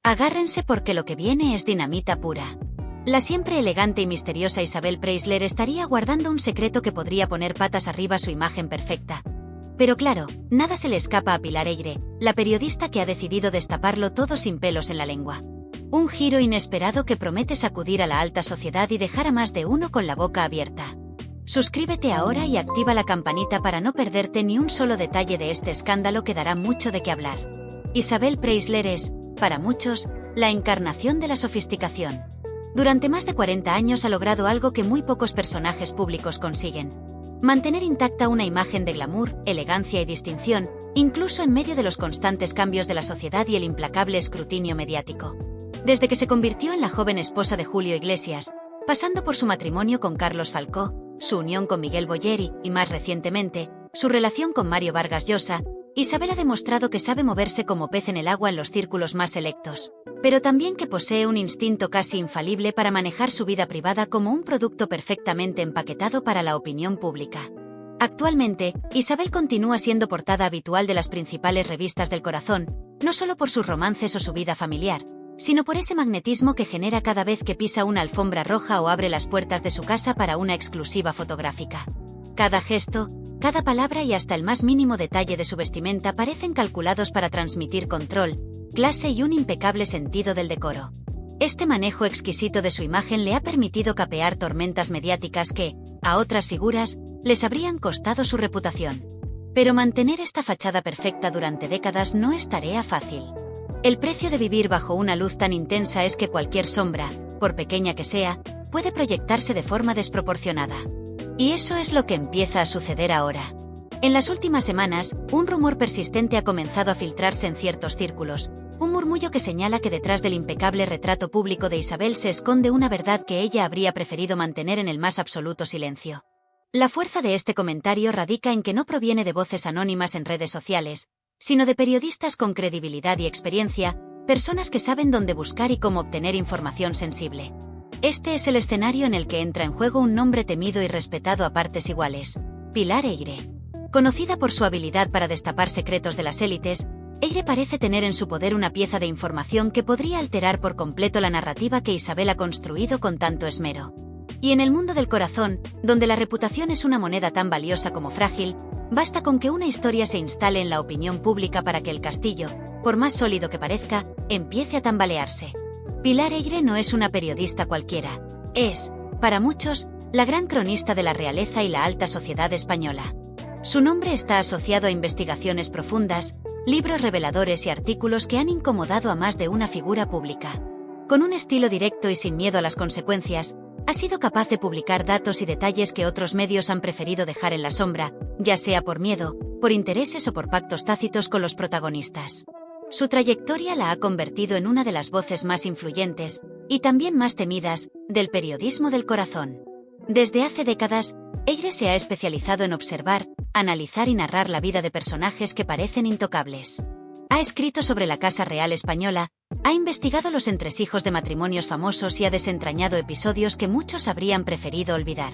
Agárrense porque lo que viene es dinamita pura. La siempre elegante y misteriosa Isabel Preisler estaría guardando un secreto que podría poner patas arriba su imagen perfecta. Pero claro, nada se le escapa a Pilar Eyre, la periodista que ha decidido destaparlo todo sin pelos en la lengua. Un giro inesperado que promete sacudir a la alta sociedad y dejar a más de uno con la boca abierta. Suscríbete ahora y activa la campanita para no perderte ni un solo detalle de este escándalo que dará mucho de qué hablar. Isabel Preisler es, para muchos, la encarnación de la sofisticación. Durante más de 40 años ha logrado algo que muy pocos personajes públicos consiguen: mantener intacta una imagen de glamour, elegancia y distinción, incluso en medio de los constantes cambios de la sociedad y el implacable escrutinio mediático. Desde que se convirtió en la joven esposa de Julio Iglesias, pasando por su matrimonio con Carlos Falcó, su unión con Miguel Boyeri y, más recientemente, su relación con Mario Vargas Llosa, Isabel ha demostrado que sabe moverse como pez en el agua en los círculos más selectos, pero también que posee un instinto casi infalible para manejar su vida privada como un producto perfectamente empaquetado para la opinión pública. Actualmente, Isabel continúa siendo portada habitual de las principales revistas del corazón, no solo por sus romances o su vida familiar, sino por ese magnetismo que genera cada vez que pisa una alfombra roja o abre las puertas de su casa para una exclusiva fotográfica. Cada gesto, cada palabra y hasta el más mínimo detalle de su vestimenta parecen calculados para transmitir control, clase y un impecable sentido del decoro. Este manejo exquisito de su imagen le ha permitido capear tormentas mediáticas que, a otras figuras, les habrían costado su reputación. Pero mantener esta fachada perfecta durante décadas no es tarea fácil. El precio de vivir bajo una luz tan intensa es que cualquier sombra, por pequeña que sea, puede proyectarse de forma desproporcionada. Y eso es lo que empieza a suceder ahora. En las últimas semanas, un rumor persistente ha comenzado a filtrarse en ciertos círculos, un murmullo que señala que detrás del impecable retrato público de Isabel se esconde una verdad que ella habría preferido mantener en el más absoluto silencio. La fuerza de este comentario radica en que no proviene de voces anónimas en redes sociales, sino de periodistas con credibilidad y experiencia, personas que saben dónde buscar y cómo obtener información sensible. Este es el escenario en el que entra en juego un nombre temido y respetado a partes iguales: Pilar Eyre. Conocida por su habilidad para destapar secretos de las élites, Eyre parece tener en su poder una pieza de información que podría alterar por completo la narrativa que Isabel ha construido con tanto esmero. Y en el mundo del corazón, donde la reputación es una moneda tan valiosa como frágil, basta con que una historia se instale en la opinión pública para que el castillo, por más sólido que parezca, empiece a tambalearse. Pilar Eyre no es una periodista cualquiera. Es, para muchos, la gran cronista de la realeza y la alta sociedad española. Su nombre está asociado a investigaciones profundas, libros reveladores y artículos que han incomodado a más de una figura pública. Con un estilo directo y sin miedo a las consecuencias, ha sido capaz de publicar datos y detalles que otros medios han preferido dejar en la sombra, ya sea por miedo, por intereses o por pactos tácitos con los protagonistas. Su trayectoria la ha convertido en una de las voces más influyentes, y también más temidas, del periodismo del corazón. Desde hace décadas, Eyre se ha especializado en observar, analizar y narrar la vida de personajes que parecen intocables. Ha escrito sobre la Casa Real Española, ha investigado los entresijos de matrimonios famosos y ha desentrañado episodios que muchos habrían preferido olvidar.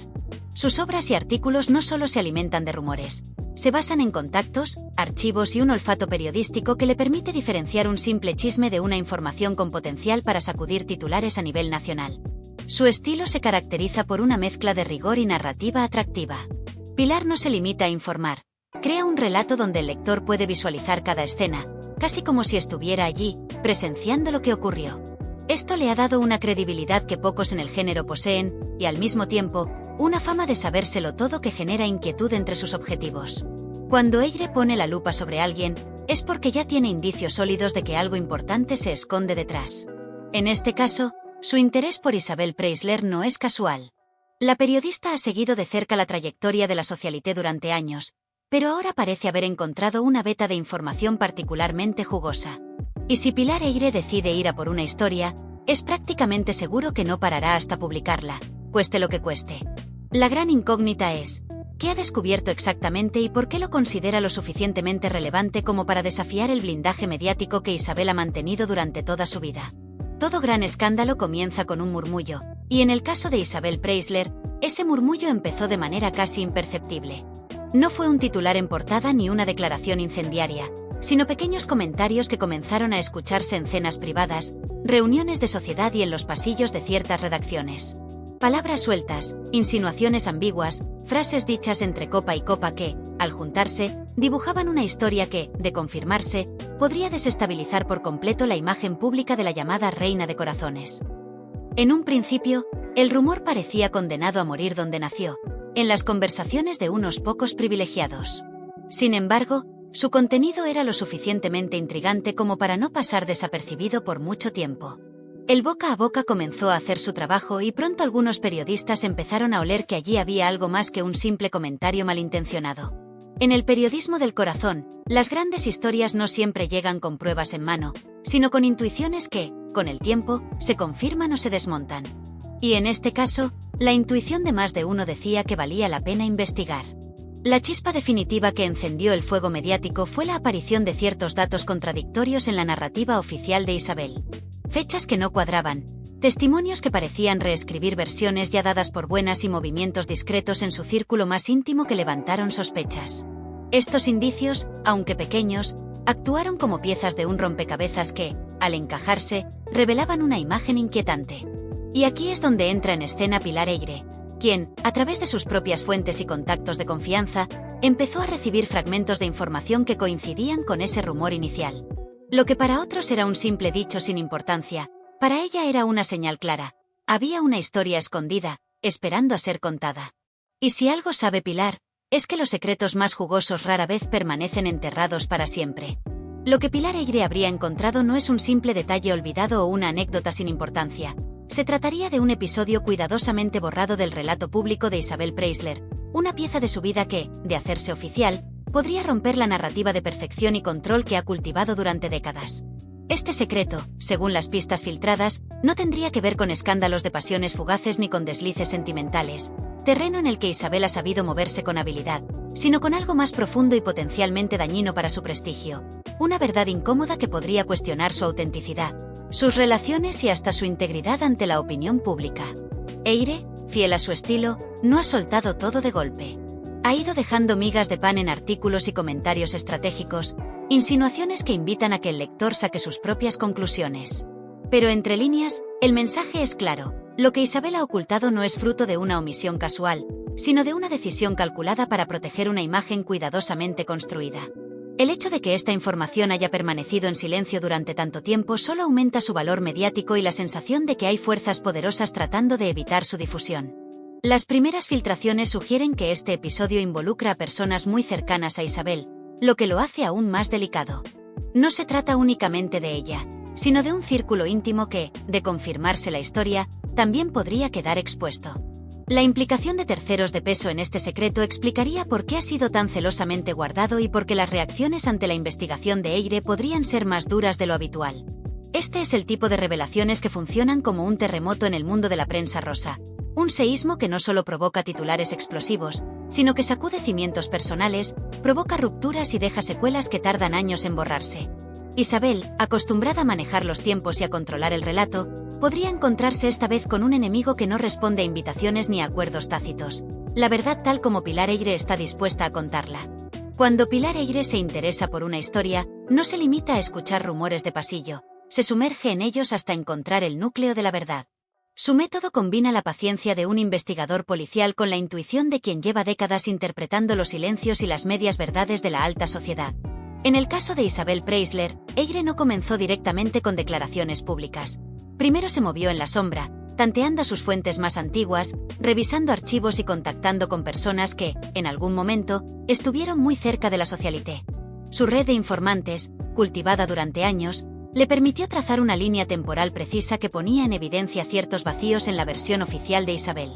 Sus obras y artículos no solo se alimentan de rumores, se basan en contactos, archivos y un olfato periodístico que le permite diferenciar un simple chisme de una información con potencial para sacudir titulares a nivel nacional. Su estilo se caracteriza por una mezcla de rigor y narrativa atractiva. Pilar no se limita a informar, crea un relato donde el lector puede visualizar cada escena, casi como si estuviera allí, presenciando lo que ocurrió. Esto le ha dado una credibilidad que pocos en el género poseen, y al mismo tiempo, una fama de sabérselo todo que genera inquietud entre sus objetivos. Cuando Eyre pone la lupa sobre alguien, es porque ya tiene indicios sólidos de que algo importante se esconde detrás. En este caso, su interés por Isabel Preisler no es casual. La periodista ha seguido de cerca la trayectoria de la socialité durante años, pero ahora parece haber encontrado una veta de información particularmente jugosa. Y si Pilar Eyre decide ir a por una historia, es prácticamente seguro que no parará hasta publicarla, cueste lo que cueste. La gran incógnita es, ¿qué ha descubierto exactamente y por qué lo considera lo suficientemente relevante como para desafiar el blindaje mediático que Isabel ha mantenido durante toda su vida? Todo gran escándalo comienza con un murmullo, y en el caso de Isabel Preisler, ese murmullo empezó de manera casi imperceptible. No fue un titular en portada ni una declaración incendiaria, sino pequeños comentarios que comenzaron a escucharse en cenas privadas, reuniones de sociedad y en los pasillos de ciertas redacciones. Palabras sueltas, insinuaciones ambiguas, frases dichas entre copa y copa que, al juntarse, dibujaban una historia que, de confirmarse, podría desestabilizar por completo la imagen pública de la llamada Reina de Corazones. En un principio, el rumor parecía condenado a morir donde nació, en las conversaciones de unos pocos privilegiados. Sin embargo, su contenido era lo suficientemente intrigante como para no pasar desapercibido por mucho tiempo. El boca a boca comenzó a hacer su trabajo y pronto algunos periodistas empezaron a oler que allí había algo más que un simple comentario malintencionado. En el periodismo del corazón, las grandes historias no siempre llegan con pruebas en mano, sino con intuiciones que, con el tiempo, se confirman o se desmontan. Y en este caso, la intuición de más de uno decía que valía la pena investigar. La chispa definitiva que encendió el fuego mediático fue la aparición de ciertos datos contradictorios en la narrativa oficial de Isabel. Fechas que no cuadraban, testimonios que parecían reescribir versiones ya dadas por buenas y movimientos discretos en su círculo más íntimo que levantaron sospechas. Estos indicios, aunque pequeños, actuaron como piezas de un rompecabezas que, al encajarse, revelaban una imagen inquietante. Y aquí es donde entra en escena Pilar Eyre, quien, a través de sus propias fuentes y contactos de confianza, empezó a recibir fragmentos de información que coincidían con ese rumor inicial. Lo que para otros era un simple dicho sin importancia, para ella era una señal clara. Había una historia escondida, esperando a ser contada. Y si algo sabe Pilar, es que los secretos más jugosos rara vez permanecen enterrados para siempre. Lo que Pilar Eyre habría encontrado no es un simple detalle olvidado o una anécdota sin importancia. Se trataría de un episodio cuidadosamente borrado del relato público de Isabel Preisler, una pieza de su vida que, de hacerse oficial, podría romper la narrativa de perfección y control que ha cultivado durante décadas. Este secreto, según las pistas filtradas, no tendría que ver con escándalos de pasiones fugaces ni con deslices sentimentales, terreno en el que Isabel ha sabido moverse con habilidad, sino con algo más profundo y potencialmente dañino para su prestigio, una verdad incómoda que podría cuestionar su autenticidad, sus relaciones y hasta su integridad ante la opinión pública. Eyre, fiel a su estilo, no ha soltado todo de golpe. Ha ido dejando migas de pan en artículos y comentarios estratégicos, insinuaciones que invitan a que el lector saque sus propias conclusiones. Pero entre líneas, el mensaje es claro: lo que Isabel ha ocultado no es fruto de una omisión casual, sino de una decisión calculada para proteger una imagen cuidadosamente construida. El hecho de que esta información haya permanecido en silencio durante tanto tiempo solo aumenta su valor mediático y la sensación de que hay fuerzas poderosas tratando de evitar su difusión. Las primeras filtraciones sugieren que este episodio involucra a personas muy cercanas a Isabel, lo que lo hace aún más delicado. No se trata únicamente de ella, sino de un círculo íntimo que, de confirmarse la historia, también podría quedar expuesto. La implicación de terceros de peso en este secreto explicaría por qué ha sido tan celosamente guardado y por qué las reacciones ante la investigación de Eyre podrían ser más duras de lo habitual. Este es el tipo de revelaciones que funcionan como un terremoto en el mundo de la prensa rosa. Un seísmo que no solo provoca titulares explosivos, sino que sacude cimientos personales, provoca rupturas y deja secuelas que tardan años en borrarse. Isabel, acostumbrada a manejar los tiempos y a controlar el relato, podría encontrarse esta vez con un enemigo que no responde a invitaciones ni a acuerdos tácitos. La verdad tal como Pilar Eyre está dispuesta a contarla. Cuando Pilar Eyre se interesa por una historia, no se limita a escuchar rumores de pasillo, se sumerge en ellos hasta encontrar el núcleo de la verdad. Su método combina la paciencia de un investigador policial con la intuición de quien lleva décadas interpretando los silencios y las medias verdades de la alta sociedad. En el caso de Isabel Preisler, Eyre no comenzó directamente con declaraciones públicas. Primero se movió en la sombra, tanteando a sus fuentes más antiguas, revisando archivos y contactando con personas que, en algún momento, estuvieron muy cerca de la socialité. Su red de informantes, cultivada durante años, le permitió trazar una línea temporal precisa que ponía en evidencia ciertos vacíos en la versión oficial de Isabel.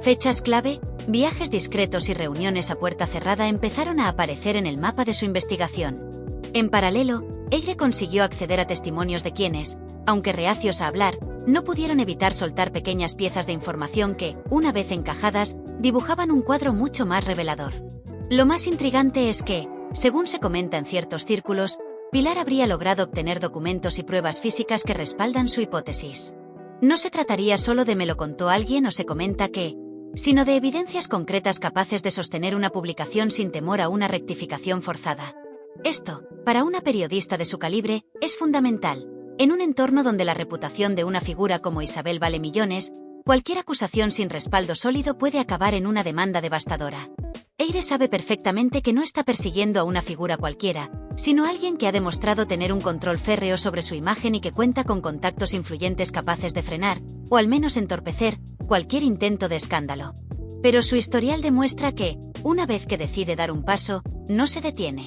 Fechas clave, viajes discretos y reuniones a puerta cerrada empezaron a aparecer en el mapa de su investigación. En paralelo, Eyre consiguió acceder a testimonios de quienes, aunque reacios a hablar, no pudieron evitar soltar pequeñas piezas de información que, una vez encajadas, dibujaban un cuadro mucho más revelador. Lo más intrigante es que, según se comenta en ciertos círculos, Pilar habría logrado obtener documentos y pruebas físicas que respaldan su hipótesis. No se trataría solo de "me lo contó alguien" o "se comenta que", sino de evidencias concretas capaces de sostener una publicación sin temor a una rectificación forzada. Esto, para una periodista de su calibre, es fundamental. En un entorno donde la reputación de una figura como Isabel vale millones, cualquier acusación sin respaldo sólido puede acabar en una demanda devastadora. Eire sabe perfectamente que no está persiguiendo a una figura cualquiera, sino a alguien que ha demostrado tener un control férreo sobre su imagen y que cuenta con contactos influyentes capaces de frenar, o al menos entorpecer, cualquier intento de escándalo. Pero su historial demuestra que, una vez que decide dar un paso, no se detiene.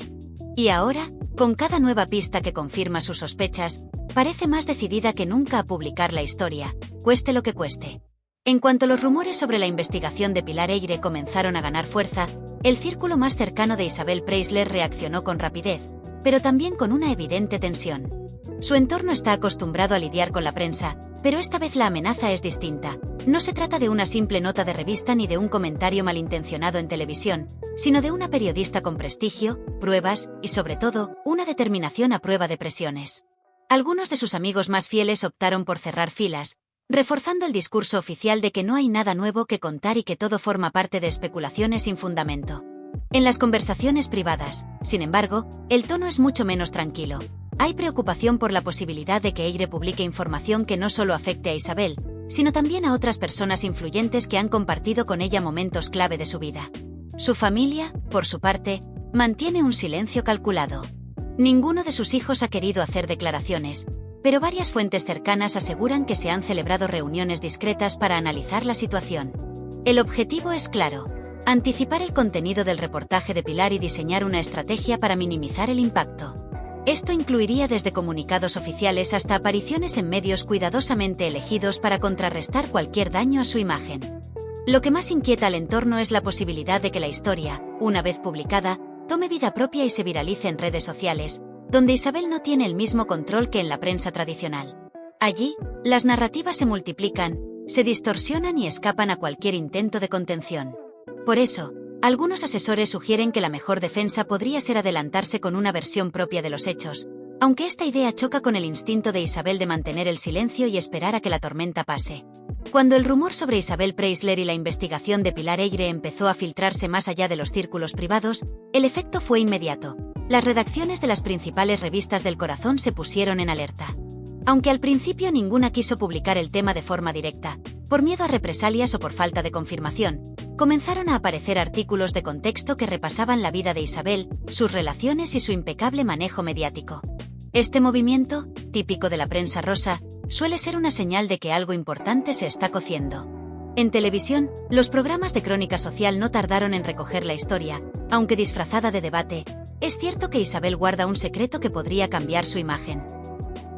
Y ahora, con cada nueva pista que confirma sus sospechas, parece más decidida que nunca a publicar la historia, cueste lo que cueste. En cuanto los rumores sobre la investigación de Pilar Eire comenzaron a ganar fuerza, el círculo más cercano de Isabel Preisler reaccionó con rapidez, pero también con una evidente tensión. Su entorno está acostumbrado a lidiar con la prensa, pero esta vez la amenaza es distinta. No se trata de una simple nota de revista ni de un comentario malintencionado en televisión, sino de una periodista con prestigio, pruebas y, sobre todo, una determinación a prueba de presiones. Algunos de sus amigos más fieles optaron por cerrar filas, reforzando el discurso oficial de que no hay nada nuevo que contar y que todo forma parte de especulaciones sin fundamento. En las conversaciones privadas, sin embargo, el tono es mucho menos tranquilo. Hay preocupación por la posibilidad de que Eire publique información que no solo afecte a Isabel, sino también a otras personas influyentes que han compartido con ella momentos clave de su vida. Su familia, por su parte, mantiene un silencio calculado. Ninguno de sus hijos ha querido hacer declaraciones, pero varias fuentes cercanas aseguran que se han celebrado reuniones discretas para analizar la situación. El objetivo es claro: anticipar el contenido del reportaje de Pilar y diseñar una estrategia para minimizar el impacto. Esto incluiría desde comunicados oficiales hasta apariciones en medios cuidadosamente elegidos para contrarrestar cualquier daño a su imagen. Lo que más inquieta al entorno es la posibilidad de que la historia, una vez publicada, tome vida propia y se viralice en redes sociales, donde Isabel no tiene el mismo control que en la prensa tradicional. Allí, las narrativas se multiplican, se distorsionan y escapan a cualquier intento de contención. Por eso, algunos asesores sugieren que la mejor defensa podría ser adelantarse con una versión propia de los hechos, aunque esta idea choca con el instinto de Isabel de mantener el silencio y esperar a que la tormenta pase. Cuando el rumor sobre Isabel Preisler y la investigación de Pilar Eire empezó a filtrarse más allá de los círculos privados, el efecto fue inmediato. Las redacciones de las principales revistas del corazón se pusieron en alerta. Aunque al principio ninguna quiso publicar el tema de forma directa, por miedo a represalias o por falta de confirmación, comenzaron a aparecer artículos de contexto que repasaban la vida de Isabel, sus relaciones y su impecable manejo mediático. Este movimiento, típico de la prensa rosa, suele ser una señal de que algo importante se está cociendo. En televisión, los programas de crónica social no tardaron en recoger la historia, aunque disfrazada de debate. Es cierto que Isabel guarda un secreto que podría cambiar su imagen.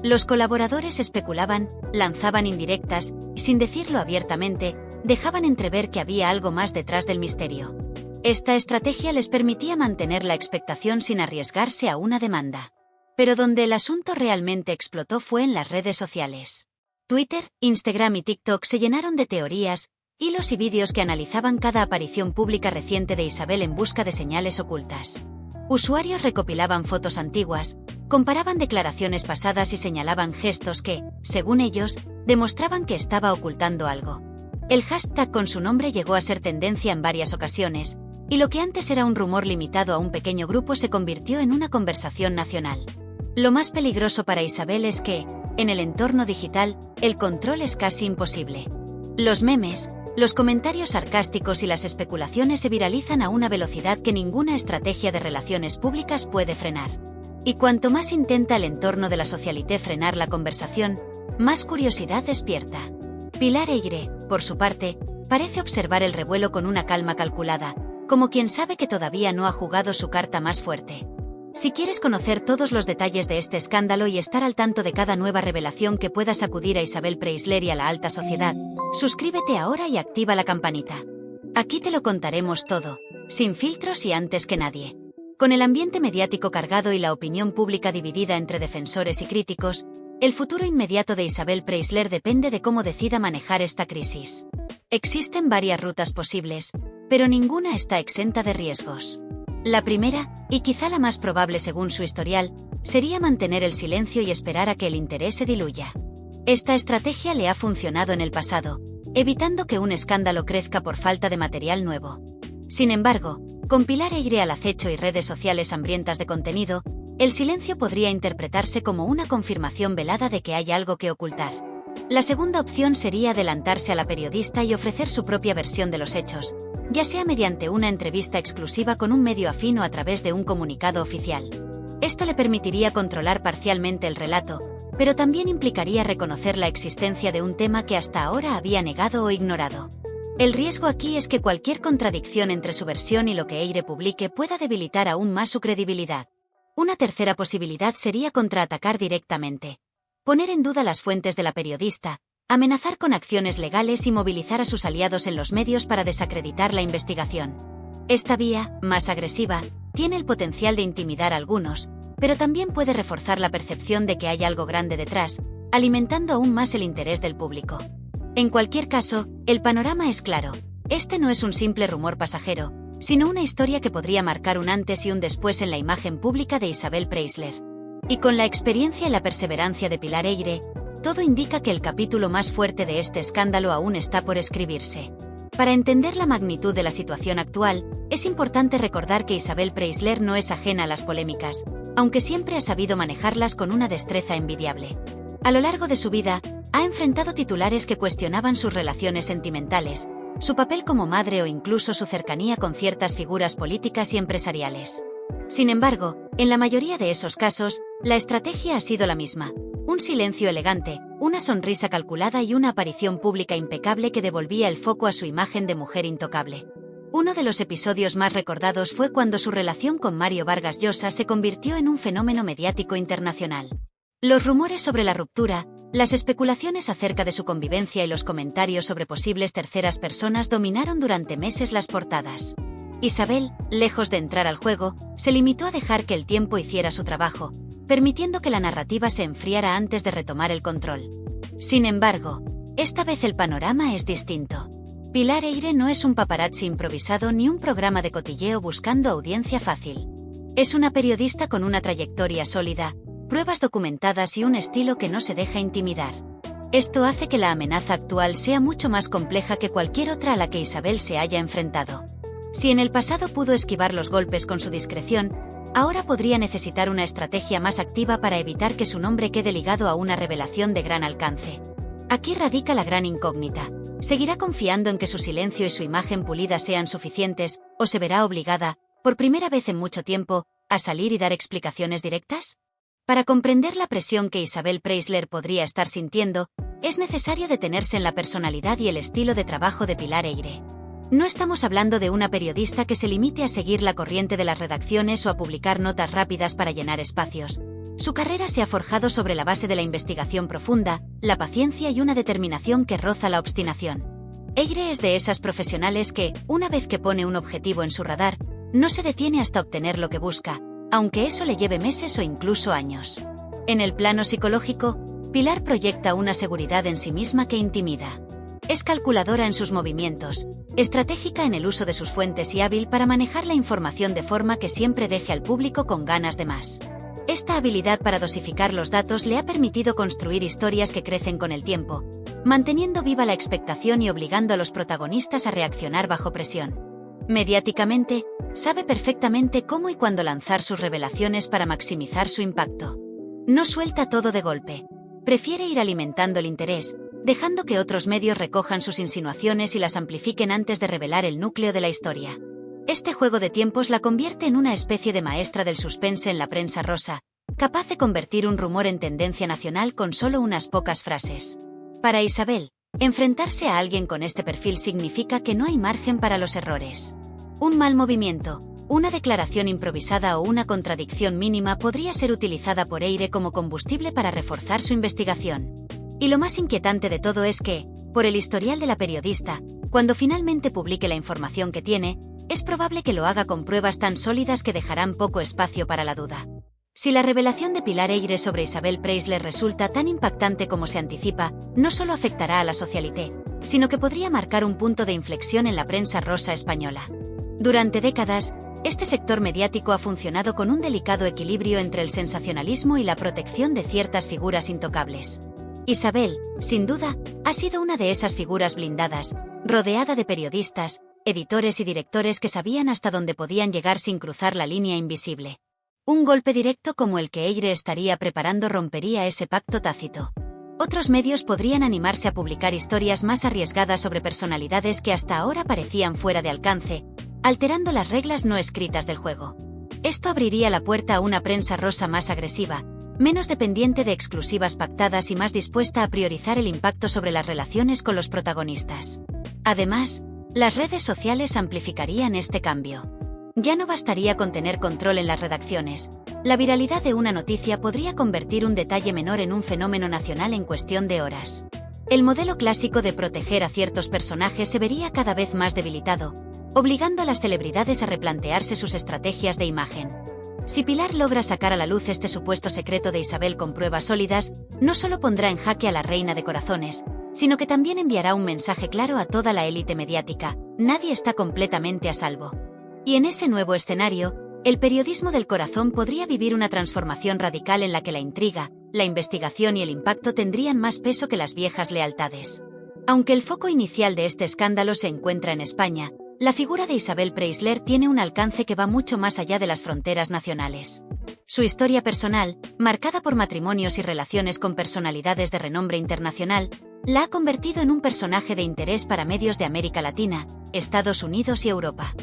Los colaboradores especulaban, lanzaban indirectas, y sin decirlo abiertamente, dejaban entrever que había algo más detrás del misterio. Esta estrategia les permitía mantener la expectación sin arriesgarse a una demanda. Pero donde el asunto realmente explotó fue en las redes sociales. Twitter, Instagram y TikTok se llenaron de teorías, hilos y vídeos que analizaban cada aparición pública reciente de Isabel en busca de señales ocultas. Usuarios recopilaban fotos antiguas, comparaban declaraciones pasadas y señalaban gestos que, según ellos, demostraban que estaba ocultando algo. El hashtag con su nombre llegó a ser tendencia en varias ocasiones, y lo que antes era un rumor limitado a un pequeño grupo se convirtió en una conversación nacional. Lo más peligroso para Isabel es que, en el entorno digital, el control es casi imposible. Los memes, los comentarios sarcásticos y las especulaciones se viralizan a una velocidad que ninguna estrategia de relaciones públicas puede frenar. Y cuanto más intenta el entorno de la socialité frenar la conversación, más curiosidad despierta. Pilar Eire, por su parte, parece observar el revuelo con una calma calculada, como quien sabe que todavía no ha jugado su carta más fuerte. Si quieres conocer todos los detalles de este escándalo y estar al tanto de cada nueva revelación que pueda sacudir a Isabel Preisler y a la alta sociedad, suscríbete ahora y activa la campanita. Aquí te lo contaremos todo, sin filtros y antes que nadie. Con el ambiente mediático cargado y la opinión pública dividida entre defensores y críticos, el futuro inmediato de Isabel Preisler depende de cómo decida manejar esta crisis. Existen varias rutas posibles, pero ninguna está exenta de riesgos. La primera, y quizá la más probable según su historial, sería mantener el silencio y esperar a que el interés se diluya. Esta estrategia le ha funcionado en el pasado, evitando que un escándalo crezca por falta de material nuevo. Sin embargo, Con Pilar Eyre al acecho y redes sociales hambrientas de contenido, el silencio podría interpretarse como una confirmación velada de que hay algo que ocultar. La segunda opción sería adelantarse a la periodista y ofrecer su propia versión de los hechos, ya sea mediante una entrevista exclusiva con un medio afín o a través de un comunicado oficial. Esto le permitiría controlar parcialmente el relato, pero también implicaría reconocer la existencia de un tema que hasta ahora había negado o ignorado. El riesgo aquí es que cualquier contradicción entre su versión y lo que Eyre publique pueda debilitar aún más su credibilidad. Una tercera posibilidad sería contraatacar directamente. Poner en duda las fuentes de la periodista, amenazar con acciones legales y movilizar a sus aliados en los medios para desacreditar la investigación. Esta vía, más agresiva, tiene el potencial de intimidar a algunos, pero también puede reforzar la percepción de que hay algo grande detrás, alimentando aún más el interés del público. En cualquier caso, el panorama es claro. Este no es un simple rumor pasajero, sino una historia que podría marcar un antes y un después en la imagen pública de Isabel Preisler. Y con la experiencia y la perseverancia de Pilar Eyre, todo indica que el capítulo más fuerte de este escándalo aún está por escribirse. Para entender la magnitud de la situación actual, es importante recordar que Isabel Preisler no es ajena a las polémicas, aunque siempre ha sabido manejarlas con una destreza envidiable. A lo largo de su vida, ha enfrentado titulares que cuestionaban sus relaciones sentimentales, su papel como madre o incluso su cercanía con ciertas figuras políticas y empresariales. Sin embargo, en la mayoría de esos casos, la estrategia ha sido la misma: un silencio elegante, una sonrisa calculada y una aparición pública impecable que devolvía el foco a su imagen de mujer intocable. Uno de los episodios más recordados fue cuando su relación con Mario Vargas Llosa se convirtió en un fenómeno mediático internacional. Los rumores sobre la ruptura, las especulaciones acerca de su convivencia y los comentarios sobre posibles terceras personas dominaron durante meses las portadas. Isabel, lejos de entrar al juego, se limitó a dejar que el tiempo hiciera su trabajo, permitiendo que la narrativa se enfriara antes de retomar el control. Sin embargo, esta vez el panorama es distinto. Pilar Eyre no es un paparazzi improvisado ni un programa de cotilleo buscando audiencia fácil. Es una periodista con una trayectoria sólida, pruebas documentadas y un estilo que no se deja intimidar. Esto hace que la amenaza actual sea mucho más compleja que cualquier otra a la que Isabel se haya enfrentado. Si en el pasado pudo esquivar los golpes con su discreción, ahora podría necesitar una estrategia más activa para evitar que su nombre quede ligado a una revelación de gran alcance. Aquí radica la gran incógnita. ¿Seguirá confiando en que su silencio y su imagen pulida sean suficientes, o se verá obligada, por primera vez en mucho tiempo, a salir y dar explicaciones directas? Para comprender la presión que Isabel Preisler podría estar sintiendo, es necesario detenerse en la personalidad y el estilo de trabajo de Pilar Eyre. No estamos hablando de una periodista que se limite a seguir la corriente de las redacciones o a publicar notas rápidas para llenar espacios. Su carrera se ha forjado sobre la base de la investigación profunda, la paciencia y una determinación que roza la obstinación. Eyre es de esas profesionales que, una vez que pone un objetivo en su radar, no se detiene hasta obtener lo que busca, aunque eso le lleve meses o incluso años. En el plano psicológico, Pilar proyecta una seguridad en sí misma que intimida. Es calculadora en sus movimientos, estratégica en el uso de sus fuentes y hábil para manejar la información de forma que siempre deje al público con ganas de más. Esta habilidad para dosificar los datos le ha permitido construir historias que crecen con el tiempo, manteniendo viva la expectación y obligando a los protagonistas a reaccionar bajo presión. Mediáticamente, sabe perfectamente cómo y cuándo lanzar sus revelaciones para maximizar su impacto. No suelta todo de golpe. Prefiere ir alimentando el interés, dejando que otros medios recojan sus insinuaciones y las amplifiquen antes de revelar el núcleo de la historia. Este juego de tiempos la convierte en una especie de maestra del suspense en la prensa rosa, capaz de convertir un rumor en tendencia nacional con solo unas pocas frases. Para Isabel, enfrentarse a alguien con este perfil significa que no hay margen para los errores. Un mal movimiento, una declaración improvisada o una contradicción mínima podría ser utilizada por Eyre como combustible para reforzar su investigación. Y lo más inquietante de todo es que, por el historial de la periodista, cuando finalmente publique la información que tiene, es probable que lo haga con pruebas tan sólidas que dejarán poco espacio para la duda. Si la revelación de Pilar Eyre sobre Isabel Preisler resulta tan impactante como se anticipa, no solo afectará a la socialité, sino que podría marcar un punto de inflexión en la prensa rosa española. Durante décadas, este sector mediático ha funcionado con un delicado equilibrio entre el sensacionalismo y la protección de ciertas figuras intocables. Isabel, sin duda, ha sido una de esas figuras blindadas, rodeada de periodistas, editores y directores que sabían hasta dónde podían llegar sin cruzar la línea invisible. Un golpe directo como el que Eyre estaría preparando rompería ese pacto tácito. Otros medios podrían animarse a publicar historias más arriesgadas sobre personalidades que hasta ahora parecían fuera de alcance, alterando las reglas no escritas del juego. Esto abriría la puerta a una prensa rosa más agresiva, menos dependiente de exclusivas pactadas y más dispuesta a priorizar el impacto sobre las relaciones con los protagonistas. Además, las redes sociales amplificarían este cambio. Ya no bastaría con tener control en las redacciones. La viralidad de una noticia podría convertir un detalle menor en un fenómeno nacional en cuestión de horas. El modelo clásico de proteger a ciertos personajes se vería cada vez más debilitado, obligando a las celebridades a replantearse sus estrategias de imagen. Si Pilar logra sacar a la luz este supuesto secreto de Isabel con pruebas sólidas, no solo pondrá en jaque a la reina de corazones, sino que también enviará un mensaje claro a toda la élite mediática: nadie está completamente a salvo. Y en ese nuevo escenario, el periodismo del corazón podría vivir una transformación radical en la que la intriga, la investigación y el impacto tendrían más peso que las viejas lealtades. Aunque el foco inicial de este escándalo se encuentra en España, la figura de Isabel Preisler tiene un alcance que va mucho más allá de las fronteras nacionales. Su historia personal, marcada por matrimonios y relaciones con personalidades de renombre internacional, la ha convertido en un personaje de interés para medios de América Latina, Estados Unidos y Europa.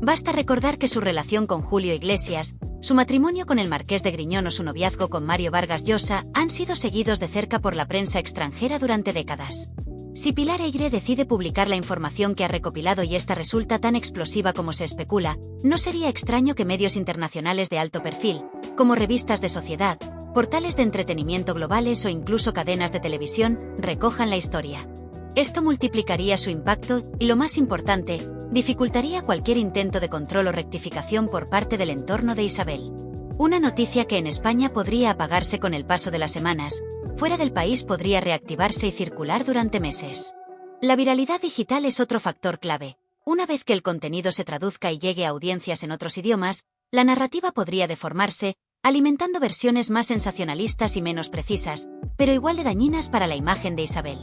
Basta recordar que su relación con Julio Iglesias, su matrimonio con el Marqués de Griñón o su noviazgo con Mario Vargas Llosa han sido seguidos de cerca por la prensa extranjera durante décadas. Si Pilar Eyre decide publicar la información que ha recopilado y esta resulta tan explosiva como se especula, no sería extraño que medios internacionales de alto perfil, como revistas de sociedad, portales de entretenimiento globales o incluso cadenas de televisión, recojan la historia. Esto multiplicaría su impacto y, lo más importante, dificultaría cualquier intento de control o rectificación por parte del entorno de Isabel. Una noticia que en España podría apagarse con el paso de las semanas, fuera del país podría reactivarse y circular durante meses. La viralidad digital es otro factor clave. Una vez que el contenido se traduzca y llegue a audiencias en otros idiomas, la narrativa podría deformarse, alimentando versiones más sensacionalistas y menos precisas, pero igual de dañinas para la imagen de Isabel.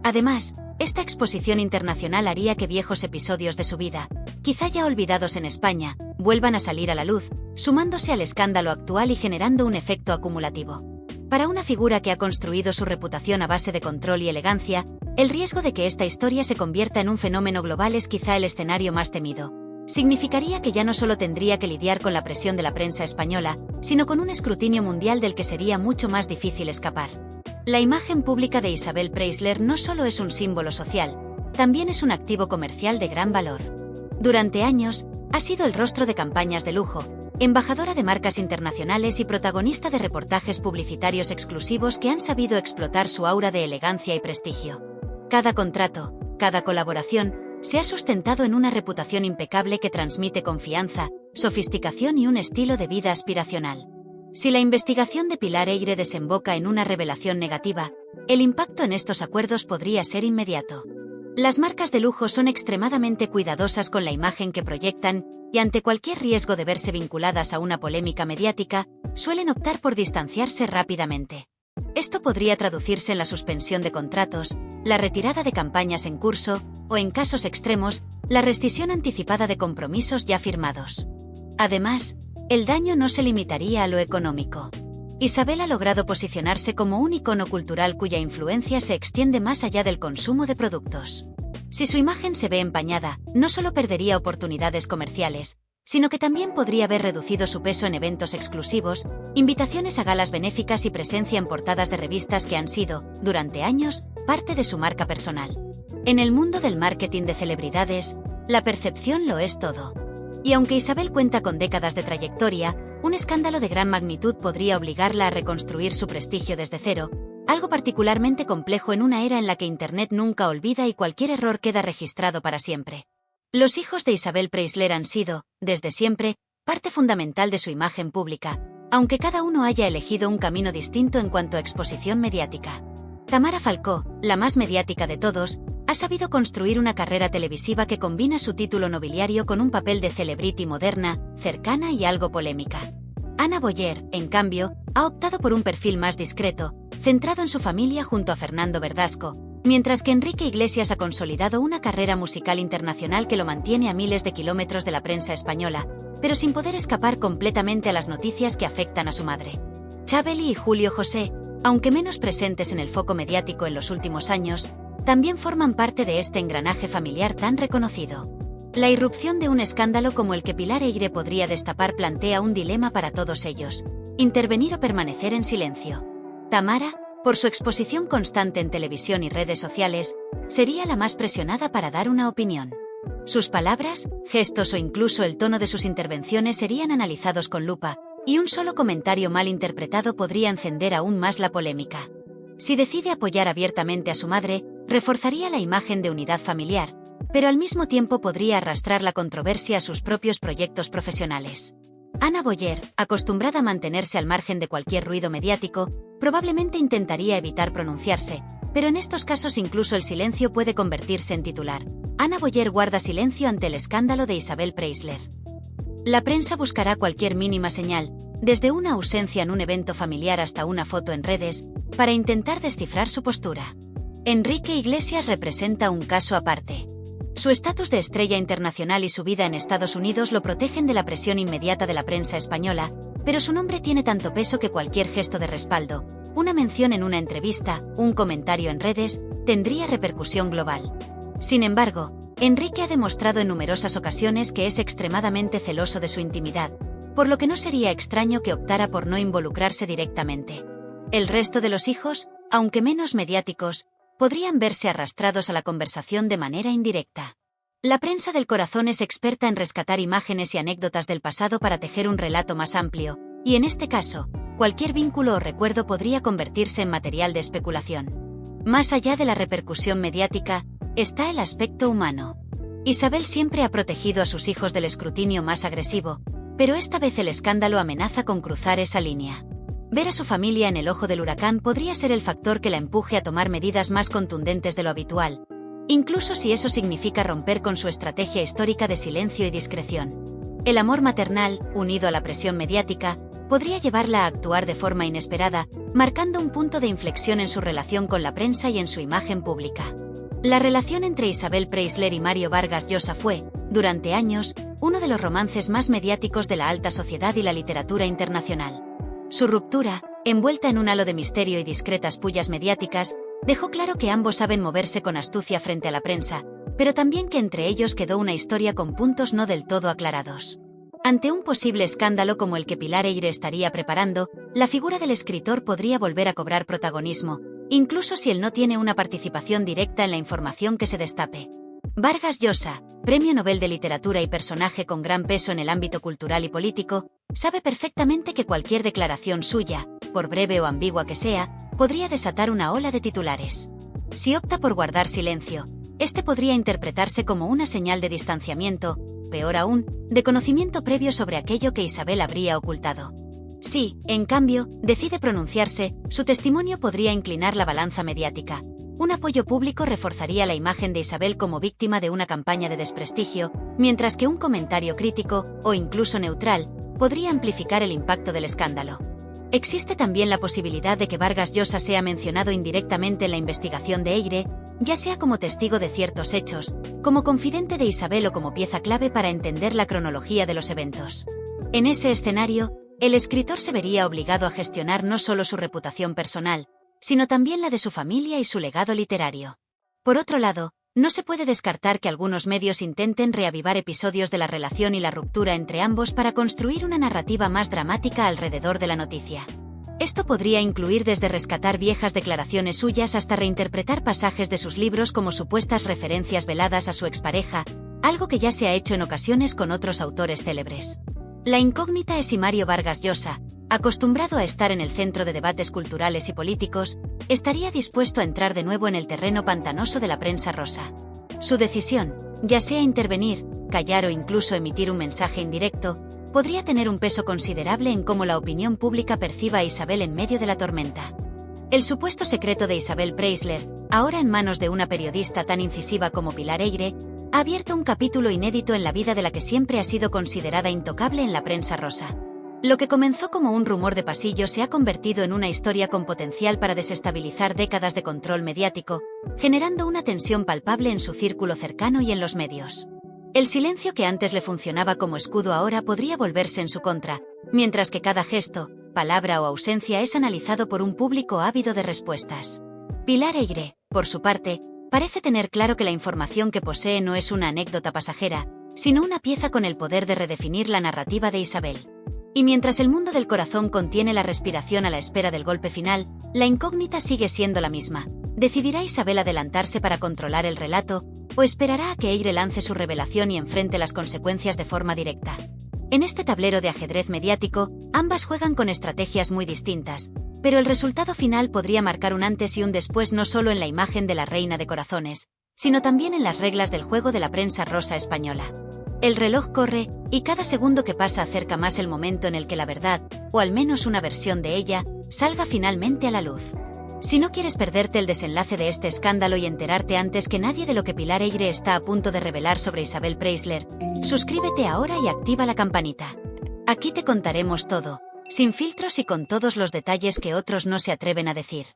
Además, esta exposición internacional haría que viejos episodios de su vida, quizá ya olvidados en España, vuelvan a salir a la luz, sumándose al escándalo actual y generando un efecto acumulativo. Para una figura que ha construido su reputación a base de control y elegancia, el riesgo de que esta historia se convierta en un fenómeno global es quizá el escenario más temido. Significaría que ya no solo tendría que lidiar con la presión de la prensa española, sino con un escrutinio mundial del que sería mucho más difícil escapar. La imagen pública de Isabel Preisler no solo es un símbolo social, también es un activo comercial de gran valor. Durante años, ha sido el rostro de campañas de lujo, embajadora de marcas internacionales y protagonista de reportajes publicitarios exclusivos que han sabido explotar su aura de elegancia y prestigio. Cada contrato, cada colaboración, se ha sustentado en una reputación impecable que transmite confianza, sofisticación y un estilo de vida aspiracional. Si la investigación de Pilar Eyre desemboca en una revelación negativa, el impacto en estos acuerdos podría ser inmediato. Las marcas de lujo son extremadamente cuidadosas con la imagen que proyectan, y ante cualquier riesgo de verse vinculadas a una polémica mediática, suelen optar por distanciarse rápidamente. Esto podría traducirse en la suspensión de contratos, la retirada de campañas en curso, o en casos extremos, la rescisión anticipada de compromisos ya firmados. Además, el daño no se limitaría a lo económico. Isabel ha logrado posicionarse como un icono cultural cuya influencia se extiende más allá del consumo de productos. Si su imagen se ve empañada, no solo perdería oportunidades comerciales, sino que también podría haber reducido su peso en eventos exclusivos, invitaciones a galas benéficas y presencia en portadas de revistas que han sido, durante años, parte de su marca personal. En el mundo del marketing de celebridades, la percepción lo es todo. Y aunque Isabel cuenta con décadas de trayectoria, un escándalo de gran magnitud podría obligarla a reconstruir su prestigio desde cero, algo particularmente complejo en una era en la que Internet nunca olvida y cualquier error queda registrado para siempre. Los hijos de Isabel Preisler han sido, desde siempre, parte fundamental de su imagen pública, aunque cada uno haya elegido un camino distinto en cuanto a exposición mediática. Tamara Falcó, la más mediática de todos, ha sabido construir una carrera televisiva que combina su título nobiliario con un papel de celebrity moderna, cercana y algo polémica. Ana Boyer, en cambio, ha optado por un perfil más discreto, centrado en su familia junto a Fernando Verdasco, Mientras que Enrique Iglesias ha consolidado una carrera musical internacional que lo mantiene a miles de kilómetros de la prensa española, pero sin poder escapar completamente a las noticias que afectan a su madre. Chabeli y Julio José, aunque menos presentes en el foco mediático en los últimos años, también forman parte de este engranaje familiar tan reconocido. La irrupción de un escándalo como el que Pilar Eyre podría destapar plantea un dilema para todos ellos: intervenir o permanecer en silencio. Tamara, por su exposición constante en televisión y redes sociales, sería la más presionada para dar una opinión. Sus palabras, gestos o incluso el tono de sus intervenciones serían analizados con lupa, y un solo comentario mal interpretado podría encender aún más la polémica. Si decide apoyar abiertamente a su madre, reforzaría la imagen de unidad familiar, pero al mismo tiempo podría arrastrar la controversia a sus propios proyectos profesionales. Ana Boyer, acostumbrada a mantenerse al margen de cualquier ruido mediático, probablemente intentaría evitar pronunciarse, pero en estos casos incluso el silencio puede convertirse en titular. Ana Boyer guarda silencio ante el escándalo de Isabel Preisler. La prensa buscará cualquier mínima señal, desde una ausencia en un evento familiar hasta una foto en redes, para intentar descifrar su postura. Enrique Iglesias representa un caso aparte. Su estatus de estrella internacional y su vida en Estados Unidos lo protegen de la presión inmediata de la prensa española, pero su nombre tiene tanto peso que cualquier gesto de respaldo, una mención en una entrevista, un comentario en redes, tendría repercusión global. Sin embargo, Enrique ha demostrado en numerosas ocasiones que es extremadamente celoso de su intimidad, por lo que no sería extraño que optara por no involucrarse directamente. El resto de los hijos, aunque menos mediáticos, podrían verse arrastrados a la conversación de manera indirecta. La prensa del corazón es experta en rescatar imágenes y anécdotas del pasado para tejer un relato más amplio, y en este caso, cualquier vínculo o recuerdo podría convertirse en material de especulación. Más allá de la repercusión mediática, está el aspecto humano. Isabel siempre ha protegido a sus hijos del escrutinio más agresivo, pero esta vez el escándalo amenaza con cruzar esa línea. Ver a su familia en el ojo del huracán podría ser el factor que la empuje a tomar medidas más contundentes de lo habitual, incluso si eso significa romper con su estrategia histórica de silencio y discreción. El amor maternal, unido a la presión mediática, podría llevarla a actuar de forma inesperada, marcando un punto de inflexión en su relación con la prensa y en su imagen pública. La relación entre Isabel Preisler y Mario Vargas Llosa fue, durante años, uno de los romances más mediáticos de la alta sociedad y la literatura internacional. Su ruptura, envuelta en un halo de misterio y discretas pullas mediáticas, dejó claro que ambos saben moverse con astucia frente a la prensa, pero también que entre ellos quedó una historia con puntos no del todo aclarados. Ante un posible escándalo como el que Pilar Eyre estaría preparando, la figura del escritor podría volver a cobrar protagonismo, incluso si él no tiene una participación directa en la información que se destape. Vargas Llosa, Premio Nobel de Literatura y personaje con gran peso en el ámbito cultural y político, sabe perfectamente que cualquier declaración suya, por breve o ambigua que sea, podría desatar una ola de titulares. Si opta por guardar silencio, este podría interpretarse como una señal de distanciamiento, peor aún, de conocimiento previo sobre aquello que Isabel habría ocultado. Si, en cambio, decide pronunciarse, su testimonio podría inclinar la balanza mediática. Un apoyo público reforzaría la imagen de Isabel como víctima de una campaña de desprestigio, mientras que un comentario crítico, o incluso neutral, podría amplificar el impacto del escándalo. Existe también la posibilidad de que Vargas Llosa sea mencionado indirectamente en la investigación de Eyre, ya sea como testigo de ciertos hechos, como confidente de Isabel o como pieza clave para entender la cronología de los eventos. En ese escenario, el escritor se vería obligado a gestionar no solo su reputación personal, sino también la de su familia y su legado literario. Por otro lado, no se puede descartar que algunos medios intenten reavivar episodios de la relación y la ruptura entre ambos para construir una narrativa más dramática alrededor de la noticia. Esto podría incluir desde rescatar viejas declaraciones suyas hasta reinterpretar pasajes de sus libros como supuestas referencias veladas a su expareja, algo que ya se ha hecho en ocasiones con otros autores célebres. La incógnita es si Mario Vargas Llosa, acostumbrado a estar en el centro de debates culturales y políticos, estaría dispuesto a entrar de nuevo en el terreno pantanoso de la prensa rosa. Su decisión, ya sea intervenir, callar o incluso emitir un mensaje indirecto, podría tener un peso considerable en cómo la opinión pública perciba a Isabel en medio de la tormenta. El supuesto secreto de Isabel Preisler, ahora en manos de una periodista tan incisiva como Pilar Eyre, ha abierto un capítulo inédito en la vida de la que siempre ha sido considerada intocable en la prensa rosa. Lo que comenzó como un rumor de pasillo se ha convertido en una historia con potencial para desestabilizar décadas de control mediático, generando una tensión palpable en su círculo cercano y en los medios. El silencio que antes le funcionaba como escudo ahora podría volverse en su contra, mientras que cada gesto, palabra o ausencia es analizado por un público ávido de respuestas. Pilar Eire, por su parte, parece tener claro que la información que posee no es una anécdota pasajera, sino una pieza con el poder de redefinir la narrativa de Isabel. Y mientras el mundo del corazón contiene la respiración a la espera del golpe final, la incógnita sigue siendo la misma. ¿Decidirá Isabel adelantarse para controlar el relato, o esperará a que Eire lance su revelación y enfrente las consecuencias de forma directa? En este tablero de ajedrez mediático, ambas juegan con estrategias muy distintas, pero el resultado final podría marcar un antes y un después no solo en la imagen de la reina de corazones, sino también en las reglas del juego de la prensa rosa española. El reloj corre, y cada segundo que pasa acerca más el momento en el que la verdad, o al menos una versión de ella, salga finalmente a la luz. Si no quieres perderte el desenlace de este escándalo y enterarte antes que nadie de lo que Pilar Eire está a punto de revelar sobre Isabel Preisler, suscríbete ahora y activa la campanita. Aquí te contaremos todo, sin filtros y con todos los detalles que otros no se atreven a decir.